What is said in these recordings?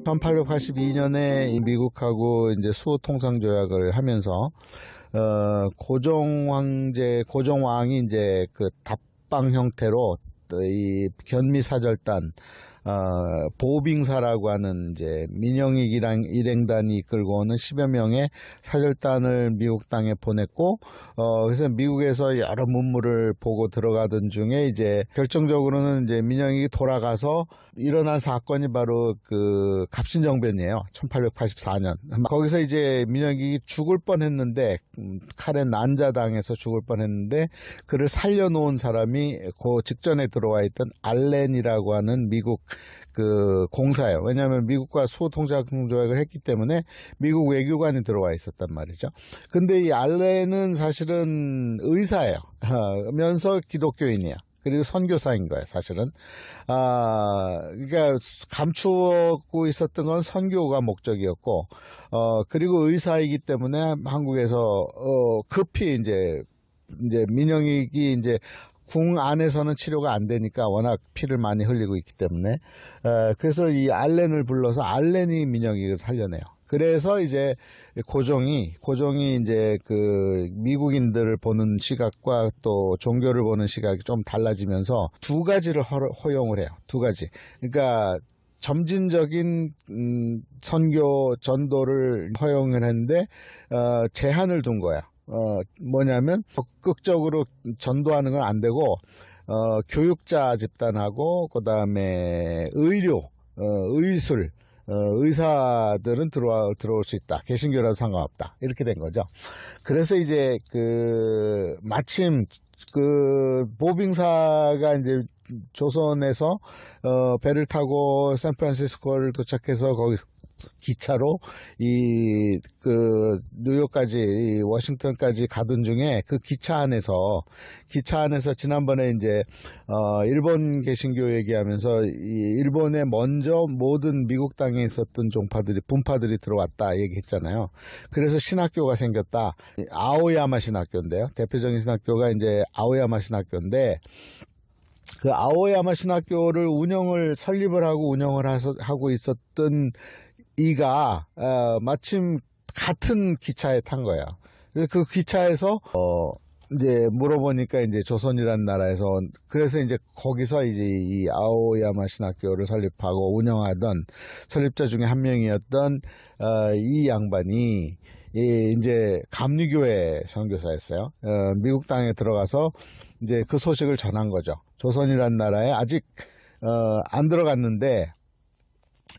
1882년에 미국하고 이제 수호 통상 조약을 하면서 고종왕이 이제 그 답방 형태로 이 견미사절단 보빙사라고 하는 이제 민영익 일행단이 이끌고 오는 10여 명의 사절단을 미국 땅에 보냈고, 그래서 미국에서 여러 문물을 보고 들어가던 중에 이제 결정적으로는 이제 민영익이 돌아가서 일어난 사건이 바로 그 갑신정변이에요. 1884년. 거기서 이제 민영익이 죽을 뻔했는데, 칼에 난자당해서 죽을 뻔했는데, 그를 살려놓은 사람이 그 직전에 들어와 있던 알렌이라고 하는 미국 그 공사예요. 왜냐하면 미국과 수호 통상 조약을 했기 때문에 미국 외교관이 들어와 있었단 말이죠. 근데 이 알렌은 사실은 의사예요. 면서 기독교인이에요. 그리고 선교사인 거예요, 사실은. 그러니까 감추고 있었던 건 선교가 목적이었고, 그리고 의사이기 때문에 한국에서 급히 이제 민영익이 이제 궁 안에서는 치료가 안 되니까 워낙 피를 많이 흘리고 있기 때문에 그래서 이 알렌을 불러서 알렌이 민영익을 살려내요. 그래서 이제 고종이 이제 그 미국인들을 보는 시각과 또 종교를 보는 시각이 좀 달라지면서 두 가지를 허용을 해요. 두 가지. 그러니까 점진적인 선교 전도를 허용을 했는데 제한을 둔 거야. 뭐냐면 적극적으로 전도하는 건 안 되고 교육자 집단하고 그다음에 의료, 의술, 의사들은 들어올 수 있다. 개신교라도 상관없다. 이렇게 된 거죠. 그래서 이제 그 마침 그 보빙사가 이제 조선에서 배를 타고 샌프란시스코를 도착해서 거기 기차로 그 뉴욕까지 워싱턴까지 가던 중에 그 기차 안에서 지난번에 이제 일본 개신교 얘기하면서 일본에 먼저 모든 미국 땅에 있었던 분파들이 들어왔다 얘기했잖아요. 그래서 신학교가 생겼다. 아오야마 신학교인데요. 대표적인 신학교가 이제 아오야마 신학교인데, 그 아오야마 신학교를 설립을 하고 운영을 하고 있었던 이가 마침 같은 기차에 탄 거예요. 그래서 그 기차에서 이제 물어보니까 이제 조선이라는 나라에서, 그래서 이제 거기서 이제 이 아오야마 신학교를 설립하고 운영하던 설립자 중에 한 명이었던 이 양반이 이제 감리교회 선교사였어요. 미국 땅에 들어가서 이제 그 소식을 전한 거죠. 조선이라는 나라에 아직 안 들어갔는데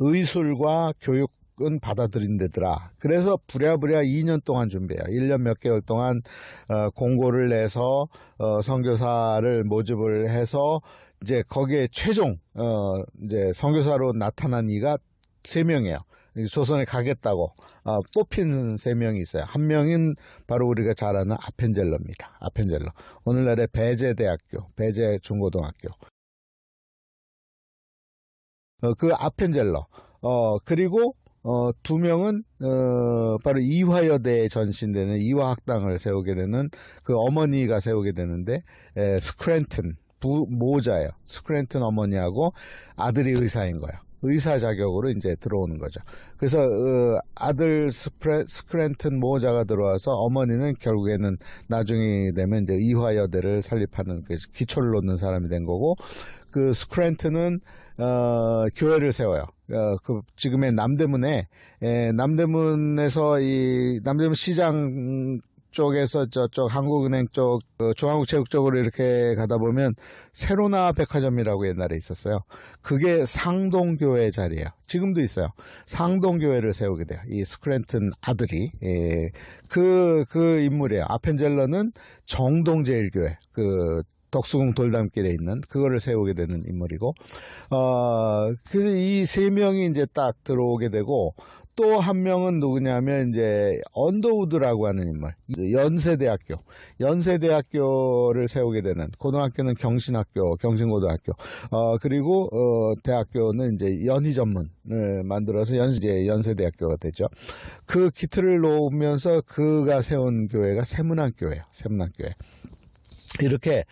의술과 교육은 받아들인 데더라. 그래서 부랴부랴 2년 동안 준비해요. 1년 몇 개월 동안 공고를 내서 선교사를 모집을 해서 이제 거기에 최종 이제 선교사로 나타난 이가 3명이에요. 조선에 가겠다고 뽑힌 3명이 있어요. 한 명은 바로 우리가 잘 아는 아펜젤러입니다. 아펜젤러. 오늘날의 배제대학교, 배제중고등학교. 그 아펜젤러. 그리고 2명은 바로 이화여대에 전신되는 이화학당을 세우게 되는 그 어머니가 세우게 되는데, 스크랜튼 모자예요. 스크랜튼 어머니하고 아들이 의사인 거예요. 의사 자격으로 이제 들어오는 거죠. 그래서 아들 스크랜튼 모자가 들어와서 어머니는 결국에는 나중에 되면 이제 이화여대를 설립하는 그 기초를 놓는 사람이 된 거고, 그 스크랜튼은 교회를 세워요. 그 지금의 남대문에서 이 남대문 시장 쪽에서 저쪽 한국은행 쪽 중앙국체육 쪽으로 이렇게 가다 보면 세로나 백화점이라고 옛날에 있었어요. 그게 상동교회 자리예요. 지금도 있어요. 상동교회를 세우게 돼요. 이 스크랜튼 아들이. 그 인물이에요. 아펜젤러는 정동제일교회, 그 덕수궁 돌담길에 있는 그거를 세우게 되는 인물이고, 그래서 이 3명이 이제 딱 들어오게 되고, 또 한 명은 누구냐면 이제 언더우드라고 하는 인물, 연세대학교를 세우게 되는, 고등학교는 경신고등학교, 그리고 대학교는 이제 연희전문을 만들어서 연세대학교가 되죠. 그 기틀을 놓으면서 그가 세운 교회가 세문안교회예요. 세문안교회. 이렇게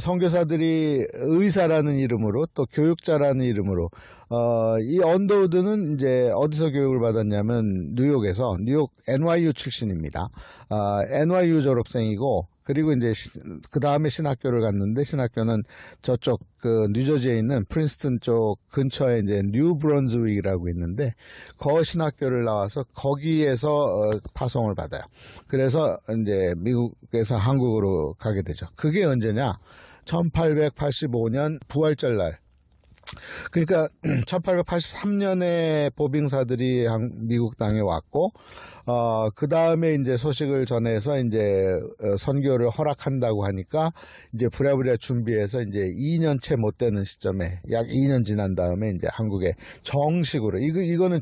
선교사들이 의사라는 이름으로 또 교육자라는 이름으로 이 언더우드는 이제 어디서 교육을 받았냐면 뉴욕에서 뉴욕 NYU 출신입니다. NYU 졸업생이고 그리고 이제 그 다음에 신학교를 갔는데 신학교는 저쪽 그 뉴저지에 있는 프린스턴 쪽 근처에 이제 뉴 브런즈윅이라고 있는데 그 신학교를 나와서 거기에서 파송을 받아요. 그래서 이제 미국에서 한국으로 가게 되죠. 그게 언제냐? 1885년 부활절 날. 그러니까 1883년에 보빙사들이 미국 땅에 왔고 그 다음에 이제 소식을 전해서 이제 선교를 허락한다고 하니까 이제 부랴부랴 준비해서 이제 2년 채 못 되는 시점에 약 2년 지난 다음에 이제 한국에 정식으로 이거는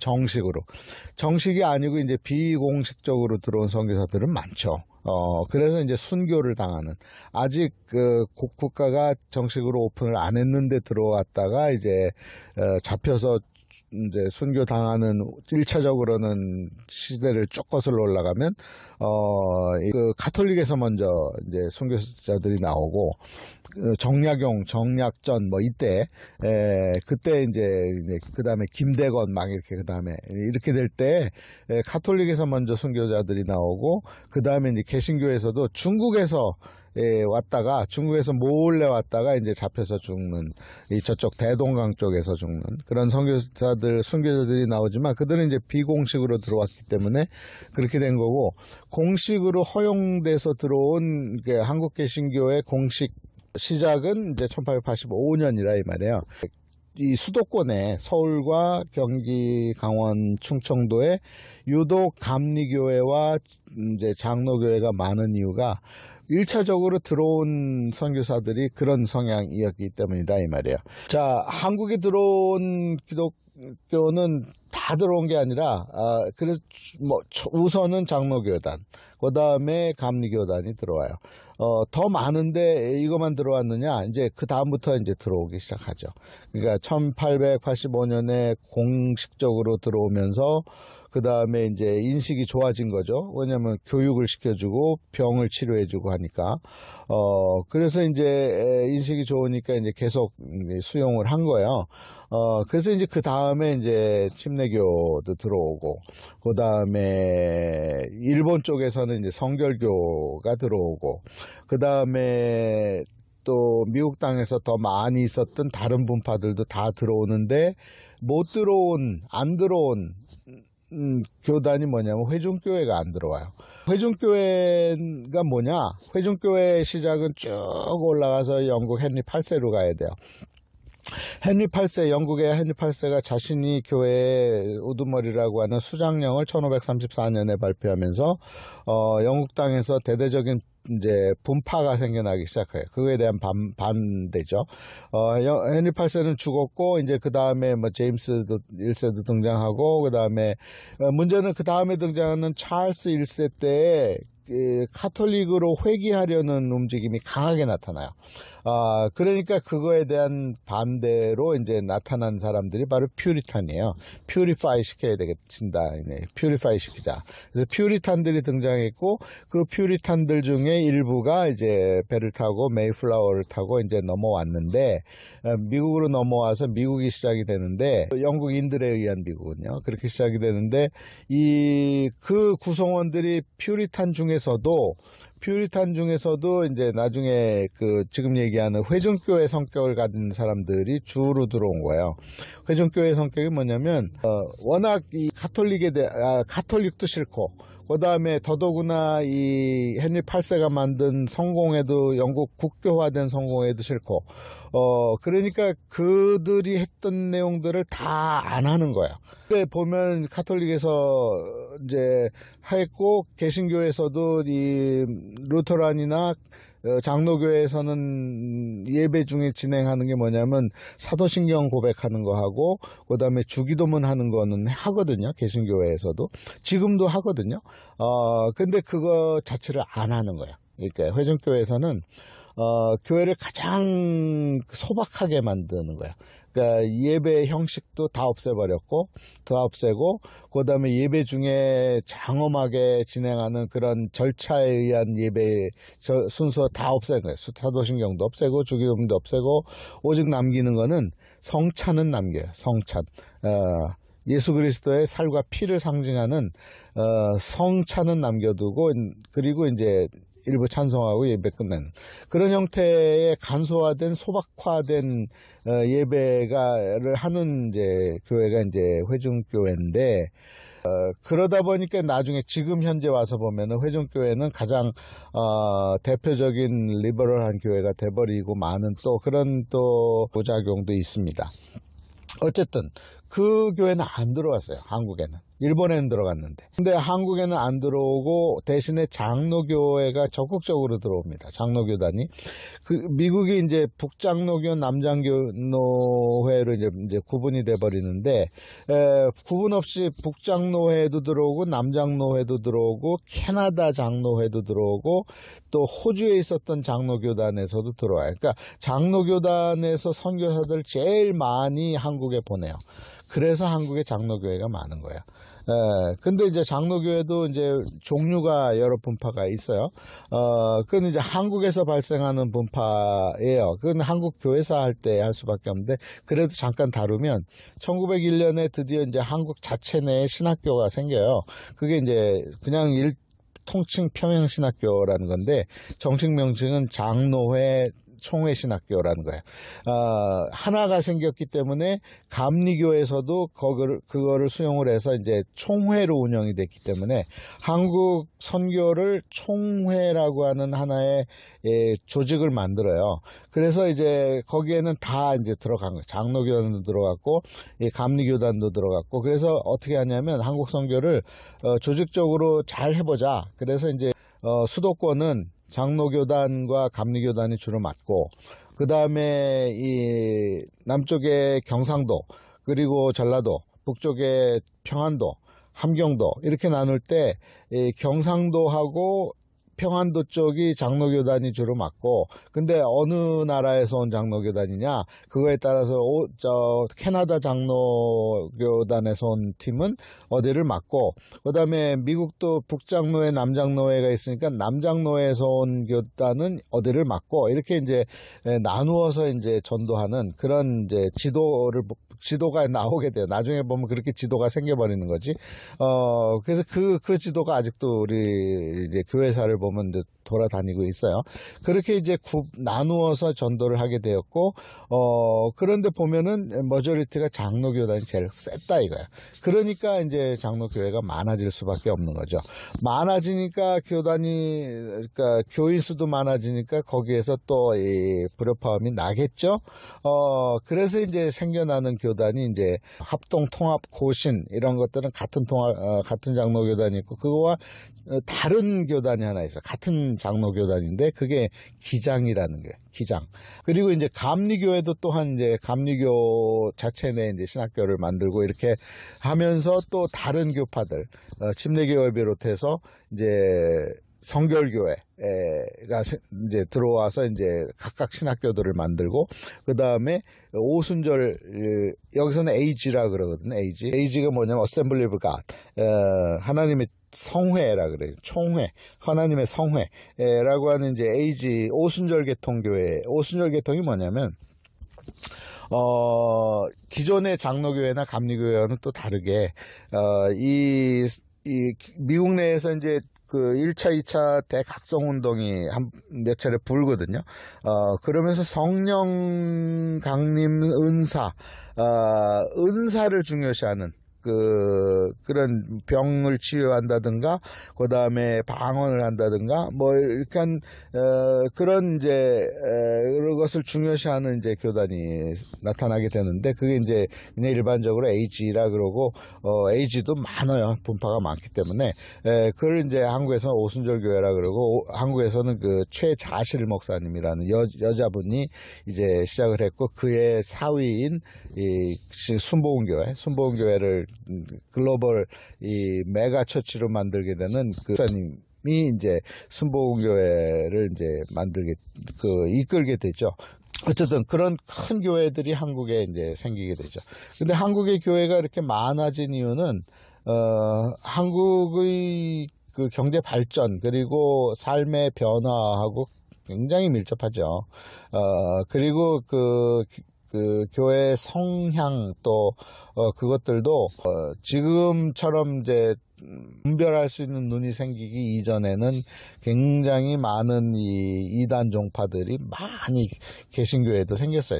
정식이 아니고 이제 비공식적으로 들어온 선교사들은 많죠. 그래서 이제 순교를 당하는 아직 그 국가가 정식으로 오픈을 안 했는데 들어왔다가 이제 잡혀서 이제 순교 당하는 1차적으로는 시대를 쭉 거슬러 올라가면 그 가톨릭에서 먼저 이제 순교자들이 나오고 정약용, 정약전 뭐 이때 그때 이제 그다음에 김대건 막 이렇게 그다음에 이렇게 될 때 가톨릭에서 먼저 순교자들이 나오고 그다음에 이제 개신교에서도 중국에서 왔다가 중국에서 몰래 왔다가 이제 잡혀서 죽는 저쪽 대동강 쪽에서 죽는 그런 순교자들이 나오지만 그들은 이제 비공식으로 들어왔기 때문에 그렇게 된 거고 공식으로 허용돼서 들어온 한국 개신교의 공식 시작은 이제 1885년이라 이 말이에요. 이 수도권에 서울과 경기, 강원, 충청도에 유독 감리교회와 이제 장로교회가 많은 이유가 1차적으로 들어온 선교사들이 그런 성향이었기 때문이다 이 말이에요. 자, 한국에 들어온 기독교는 다 들어온 게 아니라 그래서 뭐 우선은 장로교단, 그다음에 감리교단이 들어와요. 더 많은데 이것만 들어왔느냐? 이제 그 다음부터 이제 들어오기 시작하죠. 그러니까 1885년에 공식적으로 들어오면서 그 다음에 이제 인식이 좋아진 거죠. 왜냐면 교육을 시켜주고 병을 치료해주고 하니까. 그래서 이제 인식이 좋으니까 이제 계속 수용을 한 거예요. 그래서 이제 그 다음에 이제 침례교도 들어오고, 그 다음에 일본 쪽에서는 이제 성결교가 들어오고, 그 다음에 또 미국 땅에서 더 많이 있었던 다른 분파들도 다 들어오는데, 안 들어온 교단이 뭐냐면 회중교회가 안 들어와요. 회중교회가 뭐냐? 회중교회 시작은 쭉 올라가서 영국 헨리 8세로 가야 돼요. 헨리 8세, 영국의 헨리 8세가 자신이 교회의 우두머리라고 하는 수장령을 1534년에 발표하면서 영국 땅에서 대대적인 이제 분파가 생겨나기 시작해요. 그거에 대한 반대죠. 헨리 8세는 죽었고 이제 그 다음에 뭐 제임스 1세도 등장하고 그 다음에 문제는 그 다음에 등장하는 찰스 1세 때에 카톨릭으로 회귀하려는 움직임이 강하게 나타나요. 그러니까 그거에 대한 반대로 이제 나타난 사람들이 바로 퓨리탄이에요. 퓨리파이 시켜야 되겠다. 퓨리파이 시키자. 그래서 퓨리탄들이 등장했고 그 퓨리탄들 중에 일부가 이제 배를 타고 메이플라워를 타고 이제 넘어왔는데 미국으로 넘어와서 미국이 시작이 되는데 영국인들에 의한 미국은요. 그렇게 시작이 되는데 그 구성원들이 퓨리탄 중에서도 이제 나중에 그 지금 얘기하는 회중교회 성격을 가진 사람들이 주로 들어온 거예요. 회중교회 성격이 뭐냐면 워낙 이 가톨릭도 싫고 그 다음에 더더구나 이 헨리 8세가 만든 성공회도 영국 국교화된 성공회도 싫고 그러니까 그들이 했던 내용들을 다 안 하는 거야. 근데 보면 카톨릭에서 이제 했고 개신교에서도 이 루터란이나 장로교회에서는 예배 중에 진행하는 게 뭐냐면 사도신경 고백하는 거 하고 그 다음에 주기도문 하는 거는 하거든요. 개신교회에서도 지금도 하거든요. 근데 그거 자체를 안 하는 거예요. 그러니까 회중교회에서는 교회를 가장 소박하게 만드는 거야. 그러니까 예배 형식도 다 없애버렸고, 그 다음에 예배 중에 장엄하게 진행하는 그런 절차에 의한 예배 순서 다 없앤 거예요. 사도신경도 없애고, 주기도문도 없애고, 오직 남기는 거는 성찬은 남겨요. 성찬. 예수 그리스도의 살과 피를 상징하는 성찬은 남겨두고, 그리고 이제 일부 찬송하고 예배 끝내는 그런 형태의 간소화된 소박화된 예배를 하는 이제 교회가 이제 회중교회인데, 그러다 보니까 나중에 지금 현재 와서 보면은 회중교회는 가장 대표적인 리버럴한 교회가 돼버리고 많은 또 그런 또 부작용도 있습니다. 어쨌든 그 교회는 안 들어왔어요. 한국에는. 일본에는 들어갔는데. 근데 한국에는 안 들어오고 대신에 장로교회가 적극적으로 들어옵니다. 장로교단이. 미국이 이제 북장로교, 남장로회로 이제 구분이 돼 버리는데, 구분 없이 북장로회도 들어오고, 남장로회도 들어오고, 캐나다 장로회도 들어오고, 또 호주에 있었던 장로교단에서도 들어와요. 그러니까 장로교단에서 선교사들 제일 많이 한국에 보내요. 그래서 한국에 장로교회가 많은 거야. 근데 이제 장로교회도 이제 종류가 여러 분파가 있어요. 그건 이제 한국에서 발생하는 분파예요. 그건 한국 교회사 할 때 할 수밖에 없는데, 그래도 잠깐 다루면 1901년에 드디어 이제 한국 자체 내에 신학교가 생겨요. 그게 이제 그냥 통칭 평양신학교라는 건데, 정식 명칭은 장로회 총회신학교라는 거예요. 하나가 생겼기 때문에 감리교에서도 그거를 수용을 해서 이제 총회로 운영이 됐기 때문에 한국 선교를 총회라고 하는 하나의 조직을 만들어요. 그래서 이제 거기에는 다 이제 들어간 거예요. 장로교단도 들어갔고, 감리교단도 들어갔고, 그래서 어떻게 하냐면 한국 선교를 조직적으로 잘 해보자. 그래서 이제 수도권은 장로교단과 감리교단이 주로 맡고, 그 다음에 이 남쪽에 경상도, 그리고 전라도, 북쪽에 평안도, 함경도 이렇게 나눌 때 경상도하고 평안도 쪽이 장로교단이 주로 맡고, 근데 어느 나라에서 온 장로교단이냐, 그거에 따라서 캐나다 장로교단에서 온 팀은 어디를 맡고, 그 다음에 미국도 북장로회, 남장로회가 있으니까 남장로회에서 온 교단은 어디를 맡고, 이렇게 이제 나누어서 이제 전도하는 그런 이제 지도가 나오게 돼요. 나중에 보면 그렇게 지도가 생겨버리는 거지. 그래서 그 지도가 아직도 우리 이제 교회사를 보면 돌아다니고 있어요. 그렇게 이제 나누어서 전도를 하게 되었고, 그런데 보면은 머저리티가 장로교단이 제일 셌다 이거야. 그러니까 이제 장로교회가 많아질 수밖에 없는 거죠. 많아지니까 그러니까 교인 수도 많아지니까 거기에서 또 이 불협화음이 나겠죠. 그래서 이제 생겨나는 교단이 이제 합동 통합 고신 이런 것들은 같은 장로교단이 있고, 그거와 다른 교단이 하나 있어. 같은 장로교단인데 그게 기장이라는 게 기장. 그리고 이제 감리교회도 또한 이제 감리교 자체 내 이제 신학교를 만들고 이렇게 하면서 또 다른 교파들, 침례교회를 비롯해서 이제 성결교회가 이제 들어와서 이제 각각 신학교들을 만들고, 그 다음에 오순절, 여기서는 AG라 그러거든요. AG가 뭐냐면 Assembly of God, 하나님의 성회라 그래요. 총회, 하나님의 성회라고 하는 이제 AG 오순절 계통교회. 오순절 계통이 뭐냐면 기존의 장로교회나 감리교회와는 또 다르게 이 미국 내에서 이제 그 1차, 2차 대각성 운동이 몇 차례 불거든요. 그러면서 성령 강림 은사를 중요시하는 그런 병을 치유한다든가, 그 다음에 방언을 한다든가, 뭐, 이렇게 그런 이제, 그런 것을 중요시하는 이제 교단이 나타나게 되는데, 그게 이제 그냥 일반적으로 AG라 그러고, AG도 많아요. 분파가 많기 때문에, 그걸 이제 한국에서는 오순절교회라 그러고, 한국에서는 그 최자실 목사님이라는 여자분이 이제 시작을 했고, 그의 사위인 이 순복음교회를 글로벌 이 메가 처치로 만들게 되는 그 목사님 이제 순복음교회를 이제 이끌게 되죠. 어쨌든 그런 큰 교회들이 한국에 이제 생기게 되죠. 근데 한국의 교회가 이렇게 많아진 이유는 한국의 그 경제 발전 그리고 삶의 변화하고 굉장히 밀접하죠. 그리고 그 교회 성향 또 그것들도 지금처럼 이제 분별할 수 있는 눈이 생기기 이전에는 굉장히 많은 이 이단 종파들이 많이 개신교회도 생겼어요.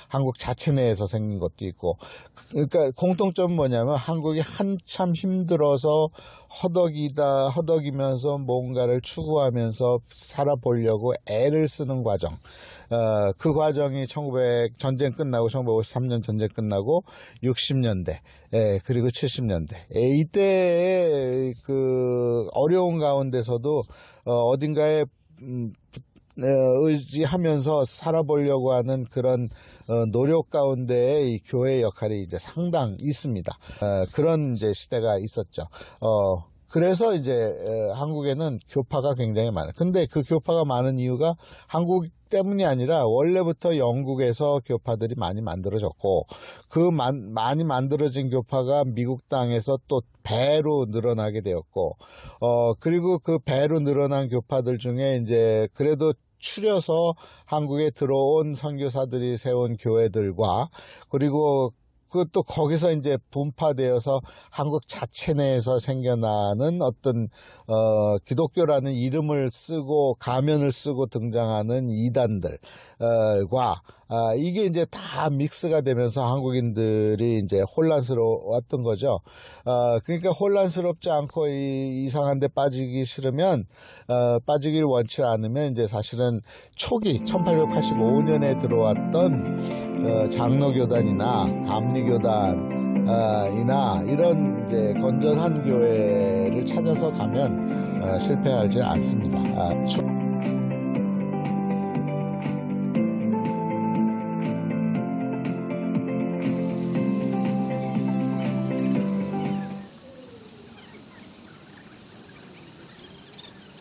한국 자체 내에서 생긴 것도 있고. 그러니까 공통점은 뭐냐면 한국이 한참 힘들어서 허덕이면서 뭔가를 추구하면서 살아보려고 애를 쓰는 과정. 그 과정이 전쟁 끝나고 1953년 전쟁 끝나고 60년대 그리고 70년대 이때의 그 어려운 가운데서도 어딘가에 의지하면서 살아보려고 하는 그런 노력 가운데에 이 교회의 역할이 이제 상당히 있습니다. 그런 이제 시대가 있었죠. 그래서 이제 한국에는 교파가 굉장히 많아요. 근데 그 교파가 많은 이유가 한국 때문이 아니라 원래부터 영국에서 교파들이 많이 만들어졌고 많이 만들어진 교파가 미국 땅에서 또 배로 늘어나게 되었고 그리고 그 배로 늘어난 교파들 중에 이제 그래도 추려서 한국에 들어온 선교사들이 세운 교회들과 그리고 그것도 거기서 이제 분파되어서 한국 자체 내에서 생겨나는 어떤 기독교라는 이름을 쓰고 가면을 쓰고 등장하는 이단들과 이게 이제 다 믹스가 되면서 한국인들이 이제 혼란스러웠던 거죠. 그러니까 혼란스럽지 않고 이상한 데 빠지기 싫으면 빠지길 원치 않으면 이제 사실은 초기 1885년에 들어왔던 장로교단이나 감리교단이나 이런 이제 건전한 교회를 찾아서 가면 실패하지 않습니다.